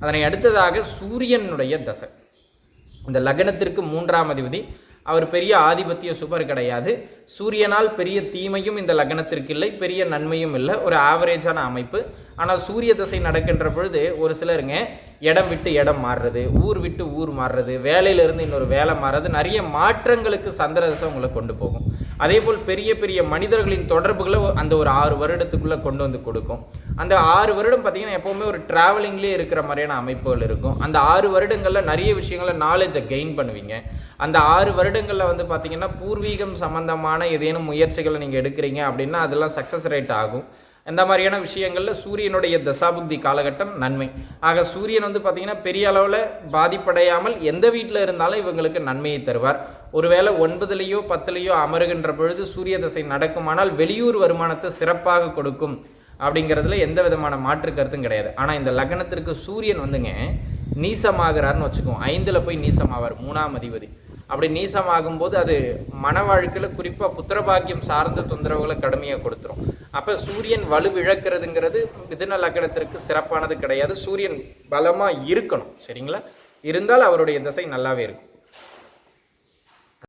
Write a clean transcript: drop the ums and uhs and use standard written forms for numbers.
அதனை அடுத்ததாக சூரியனுடைய தசை. இந்த லக்னத்திற்கு 3ஆம் அதிபதி, அவர் பெரிய ஆதிபத்திய சுபர் கிடையாது. சூரியனால் பெரிய தீமையும் இந்த லக்னத்திற்கு இல்லை, பெரிய நன்மையும் இல்லை, ஒரு ஆவரேஜான அமைப்பு. ஆனால் சூரிய தசை நடக்கின்ற பொழுது ஒரு சிலருங்க இடம் விட்டு இடம் மாறுறது, ஊர் விட்டு ஊர் மாறுறது, வேலையிலிருந்து இன்னொரு வேலை மாறுறது, நிறைய மாற்றங்களுக்கு சந்திர தசை உங்களை கொண்டு போகும். அதே போல் பெரிய பெரிய மனிதர்களின் தொடர்புகளை அந்த ஒரு 6 வருடத்துக்குள்ளே கொண்டு வந்து கொடுக்கும். அந்த 6 வருடம் பார்த்தீங்கன்னா எப்போவுமே ஒரு ட்ராவலிங்லேயே இருக்கிற மாதிரியான அமைப்புகள் இருக்கும். அந்த 6 வருடங்களில் நிறைய விஷயங்களை நாலேஜை கெயின் பண்ணுவீங்க. அந்த 6 வருடங்களில் வந்து பார்த்தீங்கன்னா பூர்வீகம் சம்பந்தமான ஏதேனும் முயற்சிகளை நீங்கள் எடுக்கிறீங்க அப்படின்னா அதெல்லாம் சக்ஸஸ் ரேட் ஆகும். இந்த மாதிரியான விஷயங்களில் சூரியனுடைய தசாபுக்தி காலகட்டம் நன்மை. ஆக சூரியன் வந்து பார்த்தீங்கன்னா பெரிய அளவில் பாதிப்படையாமல் எந்த வீட்டில் இருந்தாலும் இவங்களுக்கு நன்மையை தருவார். ஒருவேளை 9லேயோ 10லேயோ அமருகின்ற பொழுது சூரிய தசை நடக்குமானால் வெளியூர் வருமானத்தை சிறப்பாக கொடுக்கும் அப்படிங்கிறதுல எந்த விதமான மாற்று கருத்தும் கிடையாது. ஆனால் இந்த லக்னத்திற்கு சூரியன் வந்துங்க நீசமாகிறார்னு வச்சுக்கோம். 5ல் போய் நீசமாவார், 3ஆம் அதிபதி. அப்படி நீசமாகும்போது அது மன வாழ்க்கையில் குறிப்பாக புத்திரபாக்கியம் சார்ந்த தொந்தரவுகளை கடுமையாக கொடுத்துரும். அப்போ சூரியன் வலுவிழக்கிறதுங்கிறது மிதுன லக்னத்திற்கு சிறப்பானது கிடையாது. சூரியன் பலமாக இருக்கணும், சரிங்களா? இருந்தால் அவருடைய திசை நல்லாவே இருக்கும்.